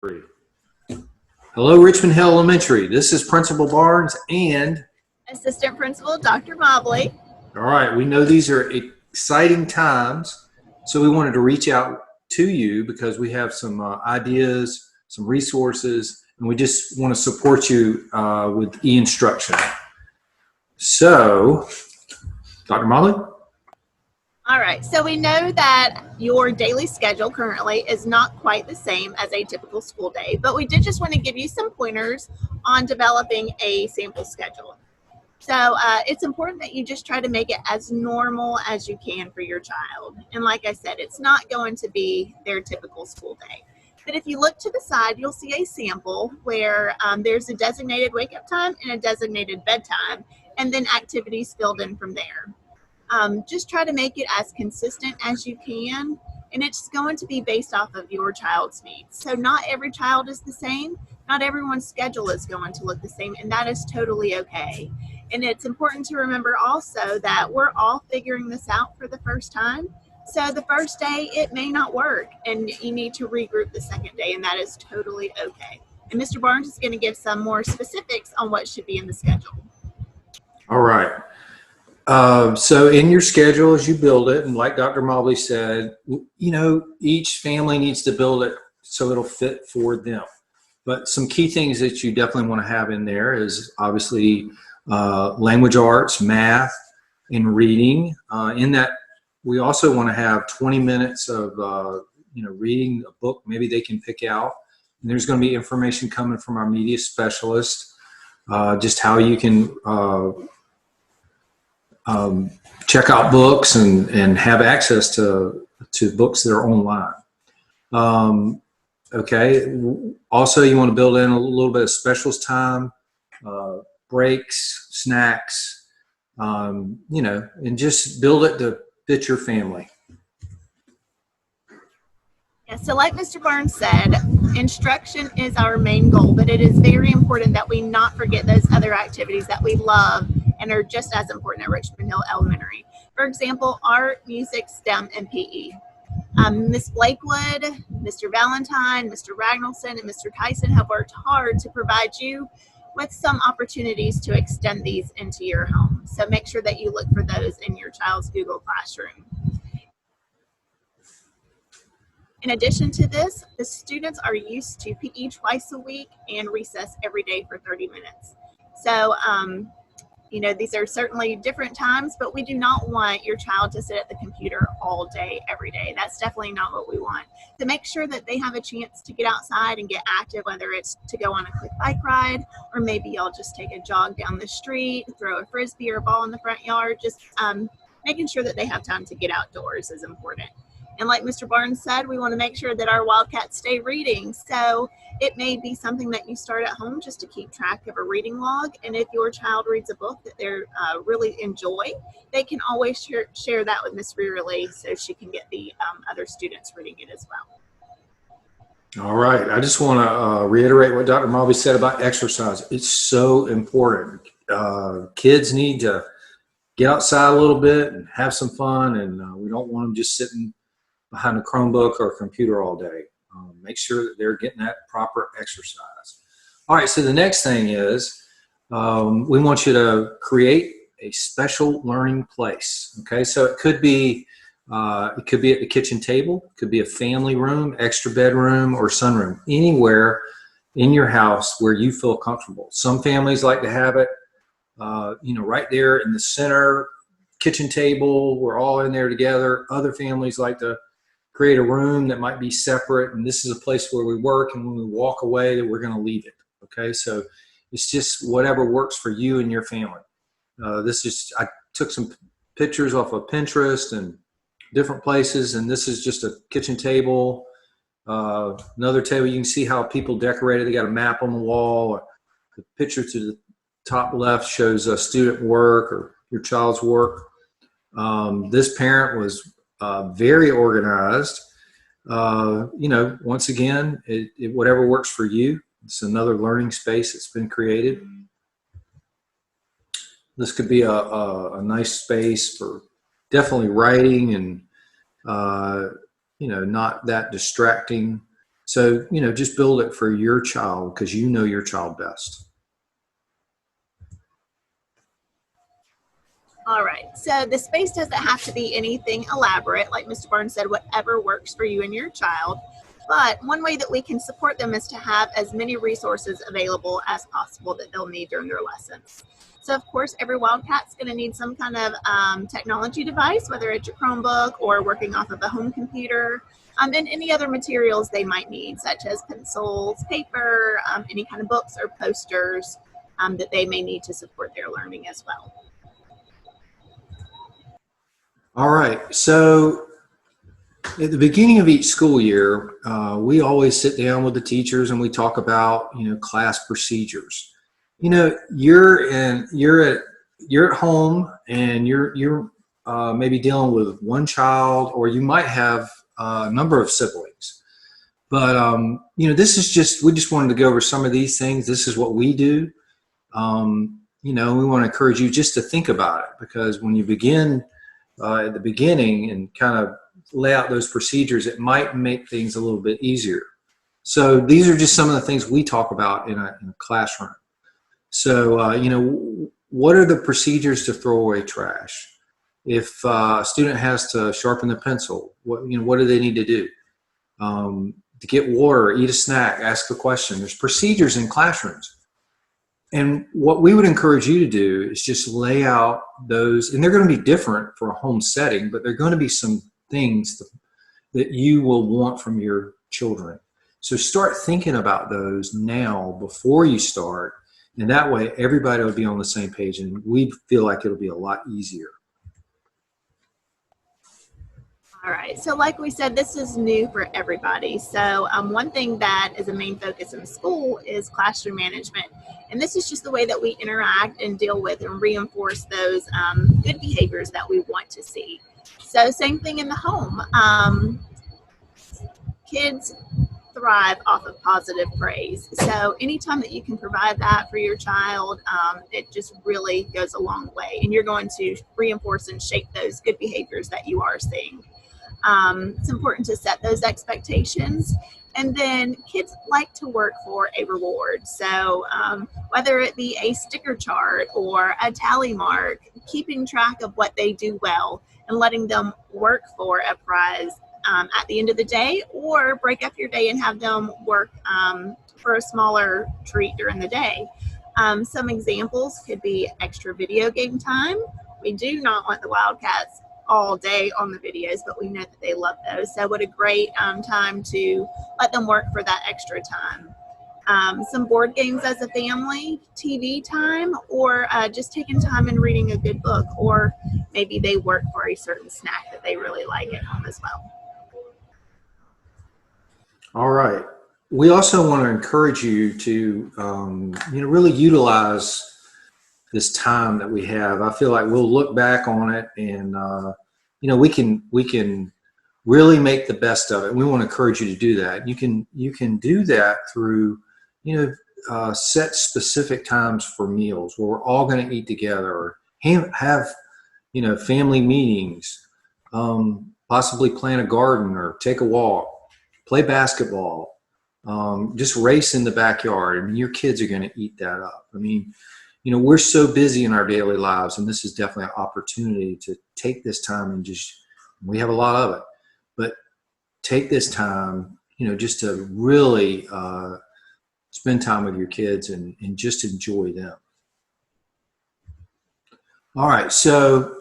Three. Hello, Richmond Hill Elementary. This is Principal Barnes and Assistant Principal Dr. Mobley. all right, we know these are exciting times, so we wanted to reach out to you because we have some ideas, some resources, and we just want to support you with e-instruction. So, Dr. Mobley? All right, so we know that your daily schedule currently is not quite the same as a typical school day, but we did just want to give you some pointers on developing a sample schedule. So it's important that you just try to make it as normal as you can for your child. And like I said, it's not going to be their typical school day. But if you look to the side, you'll see a sample where there's a designated wake-up time and a designated bedtime, and then activities filled in from there. Just try to make it as consistent as you can, and it's going to be based off of your child's needs. So not every child is the same. Not everyone's schedule is going to look the same, and that is totally okay. And it's important to remember also that we're all figuring this out for the first time. So the first day, it may not work, and you need to regroup the second day, and that is totally okay. And Mr. Barnes is going to give some more specifics on what should be in the schedule. All right. So in your schedule as you build it, and like Dr. Mobley said, you know, each family needs to build it so it'll fit for them. But some key things that you definitely want to have in there is obviously language arts, math, and reading. In that, we also want to have 20 minutes of reading a book maybe they can pick out. And there's going to be information coming from our media specialist, just how you can check out books and have access to books that are online. Okay. Also, you want to build in a little bit of specials time, breaks, snacks, and just build it to fit your family. Yeah, so like Mr. Barnes said, instruction is our main goal, but it is very important that we not forget those other activities that we love and are just as important at Richmond Hill Elementary. For example, art, music, STEM, and PE. Ms. Blakewood, Mr. Valentine, Mr. Ragnelson, and Mr. Tyson have worked hard to provide you with some opportunities to extend these into your home. So make sure that you look for those in your child's Google Classroom. In addition to this, the students are used to PE twice a week and recess every day for 30 minutes. So, these are certainly different times, but we do not want your child to sit at the computer all day, every day. That's definitely not what we want. To make sure that they have a chance to get outside and get active, whether it's to go on a quick bike ride, or maybe y'all just take a jog down the street, throw a Frisbee or a ball in the front yard, just making sure that they have time to get outdoors is important. And like Mr. Barnes said, we want to make sure that our Wildcats stay reading. So it may be something that you start at home just to keep track of a reading log. And if your child reads a book that they really enjoy, they can always share that with Miss Rearley so she can get the other students reading it as well. All right. I just want to reiterate what Dr. Mobley said about exercise. It's so important. Kids need to get outside a little bit and have some fun, and we don't want them just sitting behind a Chromebook or a computer all day. Make sure that they're getting that proper exercise. All right, so the next thing is we want you to create a special learning place. Okay, so it could be at the kitchen table, it could be a family room, extra bedroom, or sunroom, anywhere in your house where you feel comfortable. Some families like to have it, right there in the center kitchen table. We're all in there together. Other families like to create a room that might be separate, and this is a place where we work, and when we walk away that we're going to leave it. Okay, so it's just whatever works for you and your family. I took some pictures off of Pinterest and different places, and this is just a kitchen table. Another table, you can see how people decorated. They got a map on the wall. The picture to the top left shows student work or your child's work. This parent was very organized. Once again, whatever works for you. It's another learning space that's been created. This could be a nice space for definitely writing and, not that distracting So, just build it for your child because you know your child best. All right, so the space doesn't have to be anything elaborate. Like Mr. Barnes said, whatever works for you and your child. But one way that we can support them is to have as many resources available as possible that they'll need during their lessons. So of course, every Wildcat's going to need some kind of technology device, whether it's your Chromebook or working off of a home computer, and any other materials they might need, such as pencils, paper, any kind of books or posters that they may need to support their learning as well. All right, so at the beginning of each school year, we always sit down with the teachers and we talk about, class procedures. You're at home and you're maybe dealing with one child, or you might have a number of siblings. But this is we just wanted to go over some of these things. This is what we do. We want to encourage you just to think about it, because when you begin at the beginning and kind of lay out those procedures, it might make things a little bit easier. So these are just some of the things we talk about in a classroom. So, what are the procedures to throw away trash? If a student has to sharpen the pencil, what do they need to do? To get water, eat a snack, ask a question. There's procedures in classrooms. And what we would encourage you to do is just lay out those, and they're going to be different for a home setting, but they're going to be some things that you will want from your children. So start thinking about those now before you start, and that way everybody will be on the same page, and we feel like it'll be a lot easier. All right, so like we said, this is new for everybody. So one thing that is a main focus in school is classroom management. And this is just the way that we interact and deal with and reinforce those good behaviors that we want to see. So same thing in the home. Kids thrive off of positive praise. So anytime that you can provide that for your child, it just really goes a long way. And you're going to reinforce and shape those good behaviors that you are seeing. It's important to set those expectations. And then kids like to work for a reward. So whether it be a sticker chart or a tally mark, keeping track of what they do well and letting them work for a prize at the end of the day, or break up your day and have them work for a smaller treat during the day. Some examples could be extra video game time. We do not want the Wildcats all day on the videos, but we know that they love those. So what a great time to let them work for that extra time. Some board games as a family, TV time, or just taking time and reading a good book, or maybe they work for a certain snack that they really like at home as well. All right. We also want to encourage you to, really utilize this time that we have. I feel like we'll look back on it, and we can really make the best of it. We want to encourage you to do that. You can do that through set specific times for meals where we're all going to eat together, or have family meetings, possibly plant a garden or take a walk, play basketball, just race in the backyard. I mean, your kids are going to eat that up. I mean, we're so busy in our daily lives, and this is definitely an opportunity to take this time and we have a lot of it, but take this time, just to really spend time with your kids and just enjoy them. All right. So,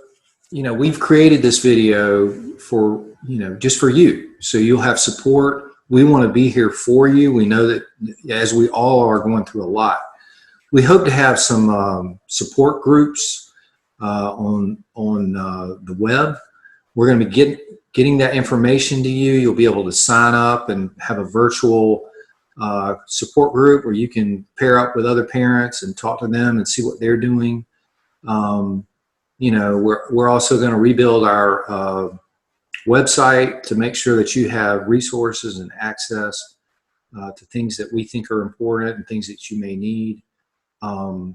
we've created this video for, just for you. So you'll have support. We want to be here for you. We know that as we all are going through a lot, we hope to have some support groups on the web. We're going to be getting that information to you. You'll be able to sign up and have a virtual support group where you can pair up with other parents and talk to them and see what they're doing. We're also going to rebuild our website to make sure that you have resources and access to things that we think are important and things that you may need. The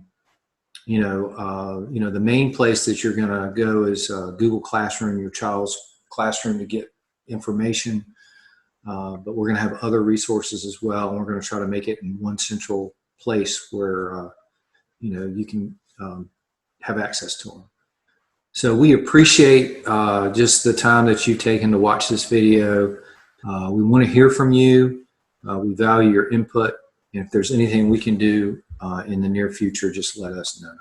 main place that you're going to go is Google Classroom, your child's classroom, to get information. but we're going to have other resources as well, and we're going to try to make it in one central place where you can have access to them. So we appreciate just the time that you've taken to watch this video. We want to hear from you. We value your input. And if there's anything we can do in the near future, just let us know.